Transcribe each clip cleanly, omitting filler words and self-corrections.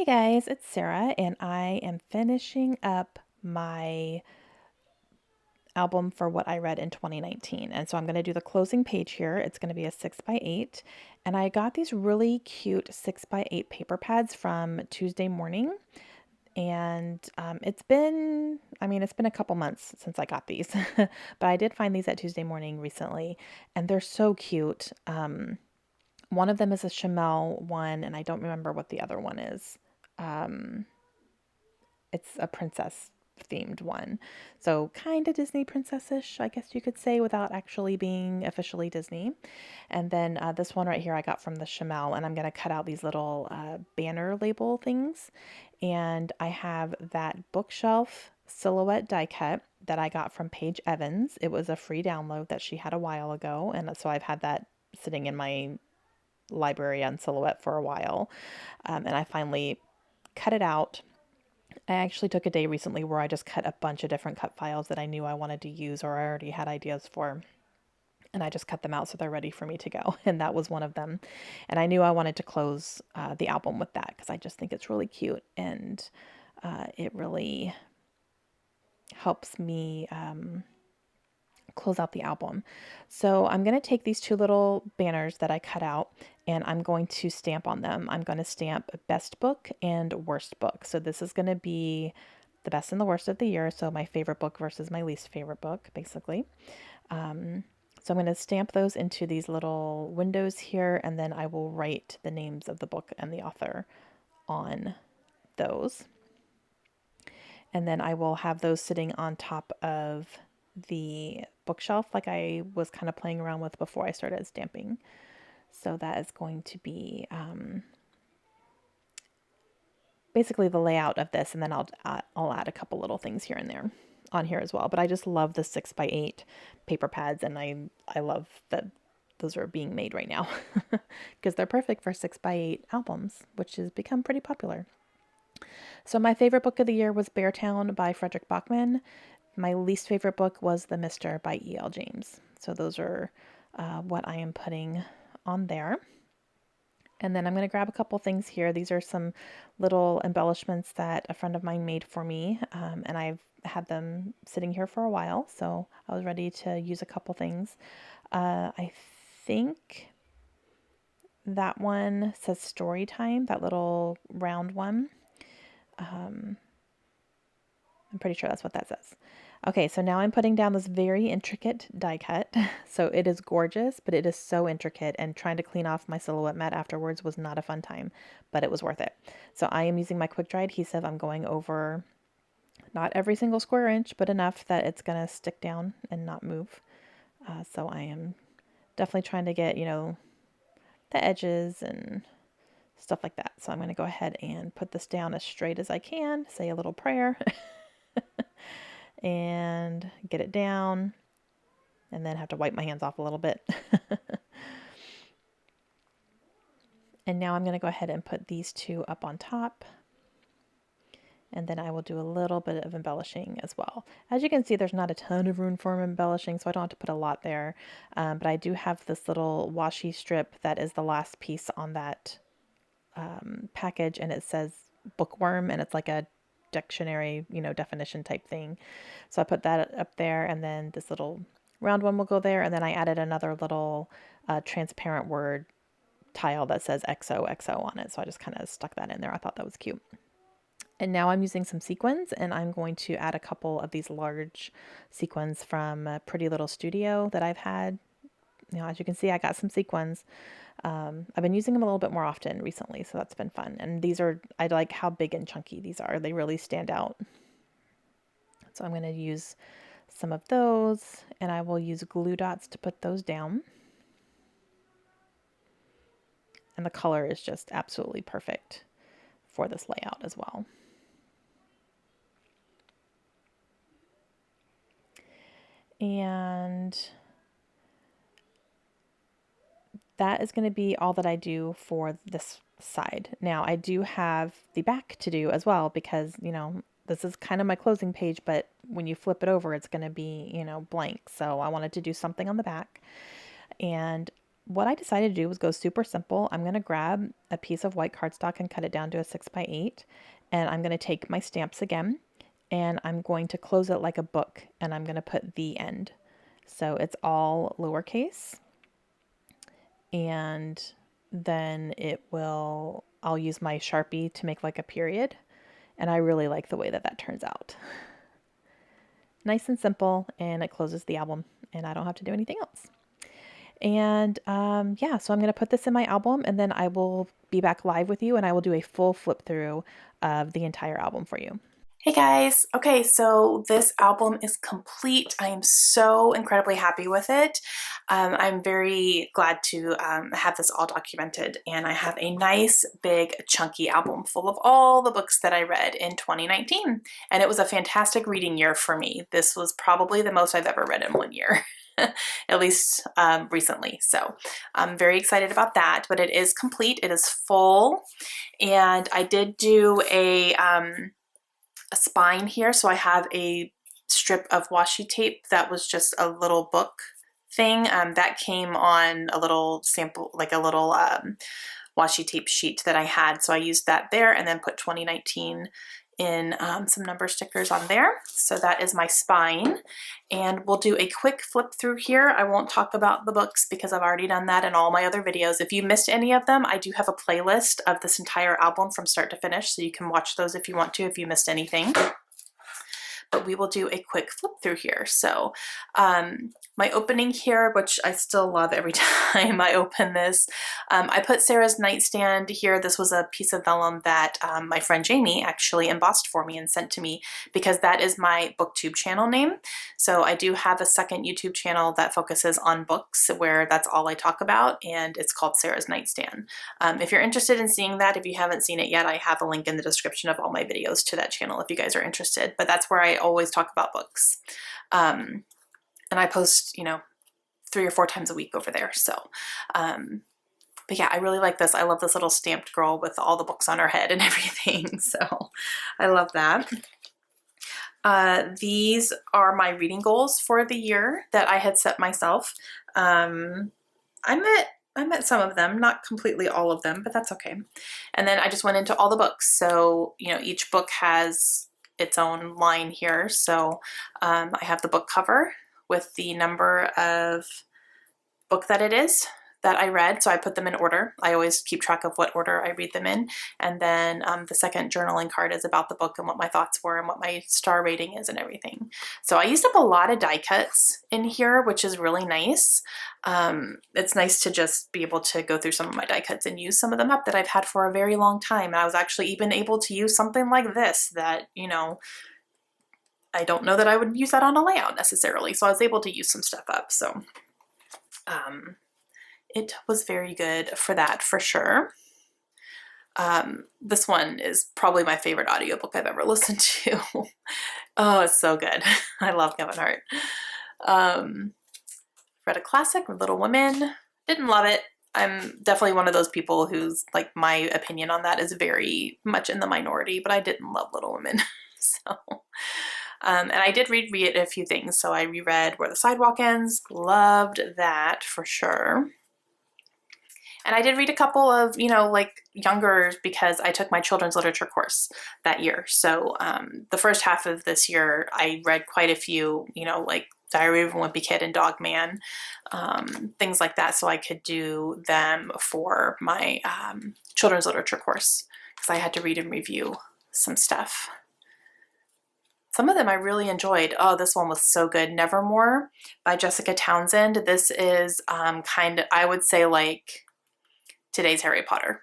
Guys, it's Sarah, and I am finishing up my album for what I read in 2019. And so I'm going to do the closing page here. It's going to be a 6x8. And I got these really cute 6x8 paper pads from Tuesday Morning. And it's been a couple months since I got these, but I did find these at Tuesday Morning recently, and they're so cute. One of them is a Chamel one, and I don't remember what the other one is. Um, it's a princess themed one. So kind of Disney princess-ish, I guess you could say, without actually being officially Disney. And then this one right here I got from the Chamel, and I'm going to cut out these little banner label things. And I have that bookshelf silhouette die cut that I got from Paige Evans. It was a free download that she had a while ago, and so I've had that sitting in my library on silhouette for a while. And I finally cut it out. I actually took a day recently where I just cut a bunch of different cut files that I knew I wanted to use or I already had ideas for. And I just cut them out so they're ready for me to go. And that was one of them. And I knew I wanted to close the album with that because I just think it's really cute. And it really helps me close out the album. So I'm going to take these two little banners that I cut out and I'm going to stamp on them. I'm going to stamp best book and worst book. So this is going to be the best and the worst of the year. So my favorite book versus my least favorite book, basically. So I'm going to stamp those into these little windows here, and then I will write the names of the book and the author on those. And then I will have those sitting on top of the bookshelf like I was kind of playing around with before I started stamping. So that is going to be basically the layout of this, and then I'll add a couple little things here and there on here as well. But I just love the 6x8 paper pads, and I love that those are being made right now because they're perfect for 6x8 albums, which has become pretty popular. So my favorite book of the year was Beartown by Frederick Bachman. My least favorite book was The Mister by E.L. James. So those are what I am putting on there. And then I'm going to grab a couple things here. These are some little embellishments that a friend of mine made for me, and I've had them sitting here for a while, so I was ready to use a couple things. I think that one says story time, that little round one. I'm pretty sure that's what that says. Okay, so now I'm putting down this very intricate die cut. So it is gorgeous, but it is so intricate, and trying to clean off my silhouette mat afterwards was not a fun time, but it was worth it. So I am using my quick dry adhesive. I'm going over not every single square inch, but enough that it's going to stick down and not move. So I am definitely trying to get, the edges and stuff like that. So I'm going to go ahead and put this down as straight as I can, say a little prayer. And get it down, and then have to wipe my hands off a little bit. And now I'm going to go ahead and put these two up on top, and then I will do a little bit of embellishing as well. As you can see, there's not a ton of room for embellishing, so I don't have to put a lot there, but I do have this little washi strip that is the last piece on that package, and it says bookworm, and it's like a dictionary, definition type thing. So I put that up there, and then this little round one will go there, and then I added another little transparent word tile that says XOXO on it. So I just kind of stuck that in there. I thought that was cute. And now I'm using some sequins, and I'm going to add a couple of these large sequins from Pretty Little Studio that I've had. As you can see, I got some sequins. I've been using them a little bit more often recently, so that's been fun. And I like how big and chunky these are. They really stand out. So I'm going to use some of those, and I will use glue dots to put those down. And the color is just absolutely perfect for this layout as well. And that is going to be all that I do for this side. Now I do have the back to do as well, because, this is kind of my closing page, but when you flip it over, it's going to be, blank. So I wanted to do something on the back. And what I decided to do was go super simple. I'm going to grab a piece of white cardstock and cut it down to a 6x8. And I'm going to take my stamps again and I'm going to close it like a book and I'm going to put the end. So it's all lowercase. And then I'll use my Sharpie to make like a period. And I really like the way that that turns out. Nice and simple, and it closes the album and I don't have to do anything else. And yeah, so I'm going to put this in my album and then I will be back live with you and I will do a full flip through of the entire album for you. Hey guys, okay, so this album is complete. I am so incredibly happy with it. I'm very glad to have this all documented, and I have a nice big chunky album full of all the books that I read in 2019, and it was a fantastic reading year for me. This was probably the most I've ever read in one year. At least recently. So I'm very excited about that, but it is complete. It is full, and I did do a spine here. So I have a strip of washi tape that was just a little book thing that came on a little sample, like a little washi tape sheet that I had. So I used that there and then put 2019 in some number stickers on there. So that is my spine. And we'll do a quick flip through here. I won't talk about the books because I've already done that in all my other videos. If you missed any of them, I do have a playlist of this entire album from start to finish, so you can watch those if you want to, if you missed anything. But we will do a quick flip through here. So my opening here, which I still love every time I open this, I put Sarah's Nightstand here. This was a piece of vellum that my friend Jamie actually embossed for me and sent to me because that is my booktube channel name. So I do have a second YouTube channel that focuses on books where that's all I talk about, and it's called Sarah's Nightstand. If you're interested in seeing that, if you haven't seen it yet, I have a link in the description of all my videos to that channel if you guys are interested, but that's where I always talk about books. And I post, 3 or 4 times a week over there. So, but yeah, I really like this. I love this little stamped girl with all the books on her head and everything. So I love that. These are my reading goals for the year that I had set myself. I met some of them, not completely all of them, but that's okay. And then I just went into all the books. So, each book has its own line here. So I have the book cover with the number of book that it is that I read. So I put them in order. I always keep track of what order I read them in. And then the second journaling card is about the book and what my thoughts were and what my star rating is and everything. So I used up a lot of die cuts in here, which is really nice. It's nice to just be able to go through some of my die cuts and use some of them up that I've had for a very long time. And I was actually even able to use something like this that, I don't know that I would use that on a layout necessarily. So I was able to use some stuff up. So it was very good for that, for sure. This one is probably my favorite audiobook I've ever listened to. Oh, it's so good. I love Kevin Hart. Read a classic, Little Women. Didn't love it. I'm definitely one of those people who's like, my opinion on that is very much in the minority, but I didn't love Little Women. So, and I did reread a few things. So I reread Where the Sidewalk Ends. Loved that for sure. And I did read a couple of, like younger, because I took my children's literature course that year. So the first half of this year, I read quite a few, like Diary of a Wimpy Kid and Dog Man, things like that. So I could do them for my children's literature course because I had to read and review some stuff. Some of them I really enjoyed. Oh, this one was so good. Nevermore by Jessica Townsend. This is I would say like today's Harry Potter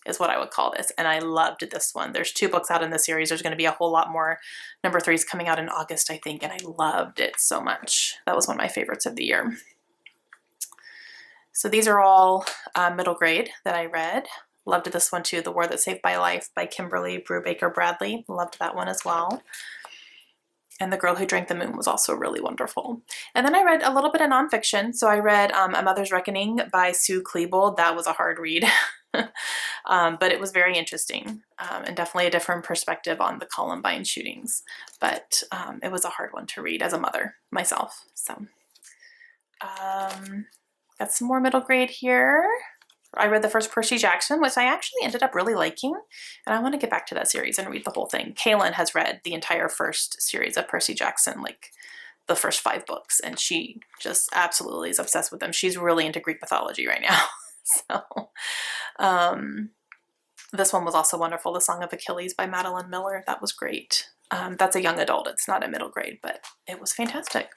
is what I would call this. And I loved this one. There's 2 books out in the series. There's going to be a whole lot more. Number 3 is coming out in August, I think. And I loved it so much. That was one of my favorites of the year. So these are all middle grade that I read. Loved this one too. The War That Saved My Life by Kimberly Brubaker Bradley. Loved that one as well. And The Girl Who Drank the Moon was also really wonderful. And then I read a little bit of nonfiction. So I read A Mother's Reckoning by Sue Klebold. That was a hard read, but it was very interesting and definitely a different perspective on the Columbine shootings. But it was a hard one to read as a mother myself. So got Got some more middle grade here. I read the first Percy Jackson, which I actually ended up really liking, and I want to get back to that series and read the whole thing. Kaylin has read the entire first series of Percy Jackson, like the first 5 books, and she just absolutely is obsessed with them. She's really into Greek mythology right now. So this one was also wonderful, The Song of Achilles by Madeline Miller. That was great. That's a young adult, it's not a middle grade, but it was fantastic.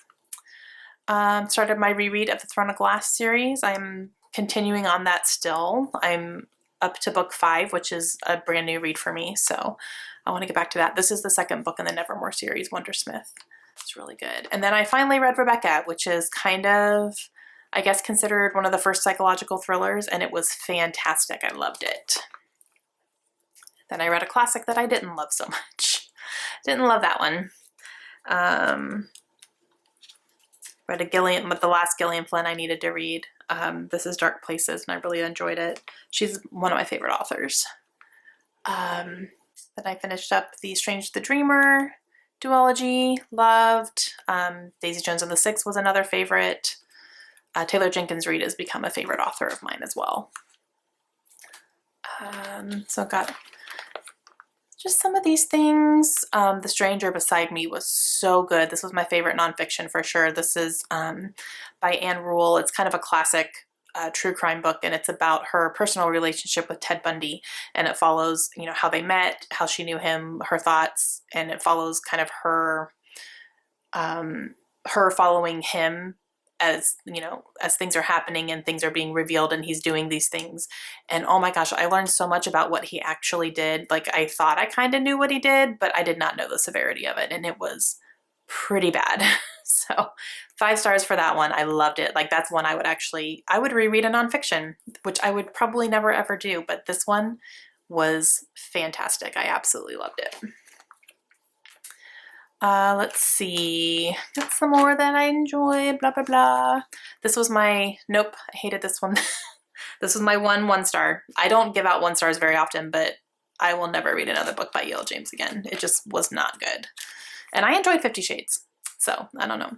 Started my reread of the Throne of Glass series. I'm continuing on that still. I'm up to book 5, which is a brand new read for me, so I want to get back to that. This is the second book in the Nevermore series, Wondersmith. It's really good. And then I finally read Rebecca, which is kind of, I guess, considered one of the first psychological thrillers, and it was fantastic. I loved it. Then I read a classic that I didn't love so much. Didn't love that one. Read the last Gillian Flynn I needed to read. This is Dark Places, and I really enjoyed it. She's one of my favorite authors. Then I finished up The Strange the Dreamer duology, loved. Daisy Jones and the Six was another favorite. Taylor Jenkins Reid has become a favorite author of mine as well. So I've got just some of these things. The Stranger Beside Me was so good. This was my favorite nonfiction for sure. This is by Anne Rule. It's kind of a classic true crime book, and it's about her personal relationship with Ted Bundy, and it follows, you know, how they met, how she knew him, her thoughts, and it follows kind of her following him as, you know, as things are happening and things are being revealed and he's doing these things. And oh my gosh, I learned so much about what he actually did. Like, I thought I kind of knew what he did, but I did not know the severity of it, and it was pretty bad. So 5 stars for that one. I loved it. Like, that's one I would reread a nonfiction, which I would probably never ever do, but this one was fantastic. I absolutely loved it. Let's see. Got some more that I enjoyed. Blah, blah, blah. This was my, nope, I hated this one. This was my 1 star. I don't give out 1 stars very often, but I will never read another book by E.L. James again. It just was not good. And I enjoyed 50 Shades, so I don't know.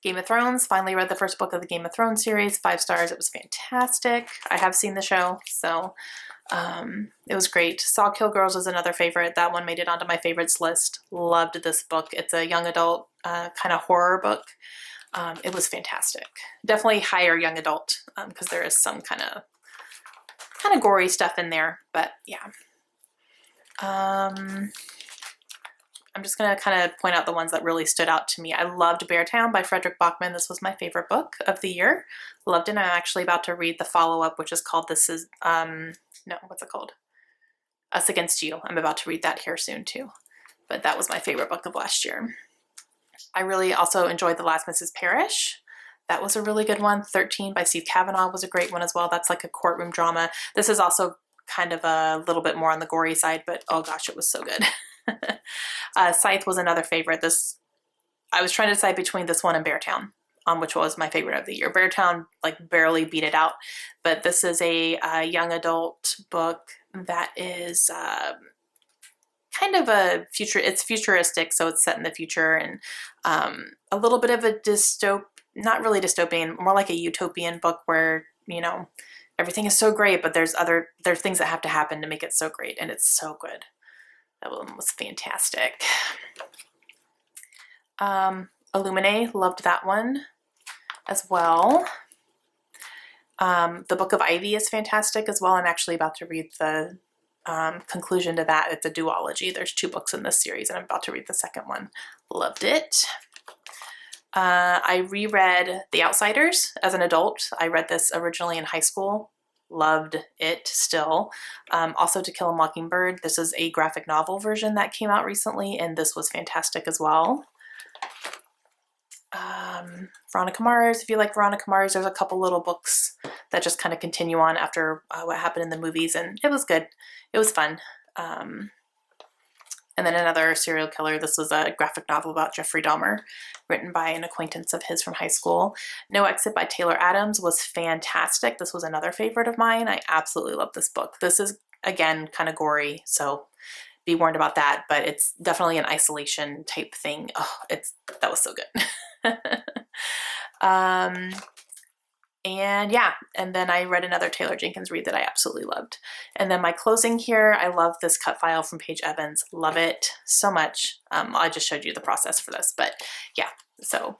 Game of Thrones, finally read the first book of the Game of Thrones series, 5 stars. It was fantastic. I have seen the show, so it was great. Saw Kill Girls was another favorite. That one made it onto my favorites list. Loved this book. It's a young adult kind of horror book. It was fantastic. Definitely higher young adult, because there is some kind of gory stuff in there, but yeah. I'm just going to kind of point out the ones that really stood out to me. I loved Beartown by Frederick Bachman. This was my favorite book of the year. Loved it. I'm actually about to read the follow-up, which is called Us Against You. I'm about to read that here soon too. But that was my favorite book of last year. I really also enjoyed The Last Mrs. Parrish. That was a really good one. 13 by Steve Kavanaugh was a great one as well. That's like a courtroom drama. This is also kind of a little bit more on the gory side, but oh gosh, it was so good. Scythe was another favorite. I was trying to decide between this one and Beartown, which was my favorite of the year. Beartown like barely beat it out, but this is a young adult book that is kind of it's futuristic, so it's set in the future, and a little bit of a not really dystopian, more like a utopian book where, you know, everything is so great, but there's things that have to happen to make it so great, and it's so good. That one was fantastic. Illuminae, loved that one as well. The Book of Ivy is fantastic as well. I'm actually about to read the conclusion to that. It's a duology. There's 2 books in this series, and I'm about to read the second one. Loved it. I reread The Outsiders as an adult. I read this originally in high school. Loved it still. Also To Kill a Mockingbird. This is a graphic novel version that came out recently, and this was fantastic as well. Veronica Mars. If you like Veronica Mars, there's a couple little books that just kind of continue on after what happened in the movies, and it was good. It was fun. And then another serial killer. This was a graphic novel about Jeffrey Dahmer, written by an acquaintance of his from high school. No Exit by Taylor Adams was fantastic. This was another favorite of mine. I absolutely love this book. This is, again, kind of gory, so be warned about that, but it's definitely an isolation type thing. Oh, that was so good. Um, and yeah, and then I read another Taylor Jenkins read that I absolutely loved. And then my closing here, I love this cut file from Paige Evans. Love it so much. I just showed you the process for this, but yeah, so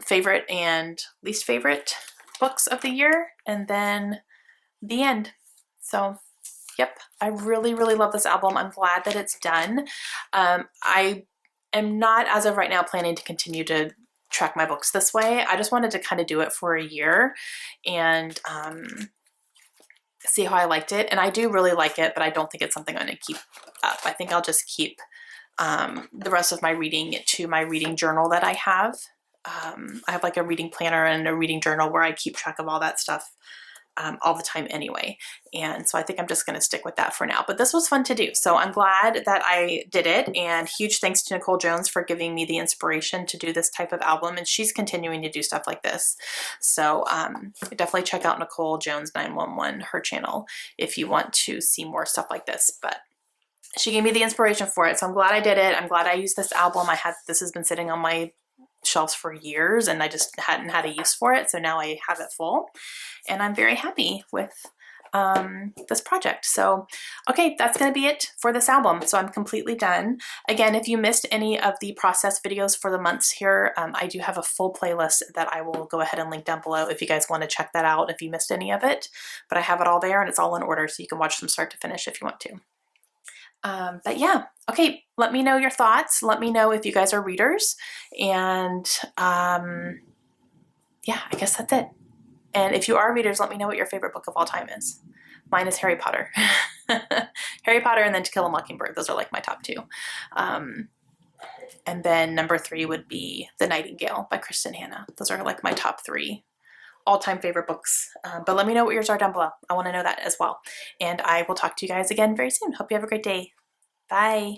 favorite and least favorite books of the year, and then the end. So yep, I really, really love this album. I'm glad that it's done. I am not, as of right now, planning to continue to track my books this way. I just wanted to kind of do it for a year and see how I liked it. And I do really like it, but I don't think it's something I'm going to keep up. I think I'll just keep the rest of my reading to my reading journal that I have. I have like a reading planner and a reading journal where I keep track of all that stuff all the time anyway. And so I think I'm just going to stick with that for now. But this was fun to do. So I'm glad that I did it. And huge thanks to Nicole Jones for giving me the inspiration to do this type of album. And she's continuing to do stuff like this. So definitely check out Nicole Jones 911, her channel, if you want to see more stuff like this. But she gave me the inspiration for it. So I'm glad I did it. I'm glad I used this album. This has been sitting on my shelves for years and I just hadn't had a use for it. So now I have it full and I'm very happy with this project. So, okay, that's going to be it for this album. So I'm completely done. Again, if you missed any of the process videos for the months here, I do have a full playlist that I will go ahead and link down below if you guys want to check that out if you missed any of it. But I have it all there and it's all in order so you can watch from start to finish if you want to. But yeah, okay, let me know your thoughts. Let me know if you guys are readers. And yeah, I guess that's it. And if you are readers, let me know what your favorite book of all time is. Mine is Harry Potter. Harry Potter and then To Kill a Mockingbird. Those are like my top two. And then number 3 would be The Nightingale by Kristen Hanna. Those are like my top 3 all-time favorite books. But let me know what yours are down below. I want to know that as well. And I will talk to you guys again very soon. Hope you have a great day. Bye.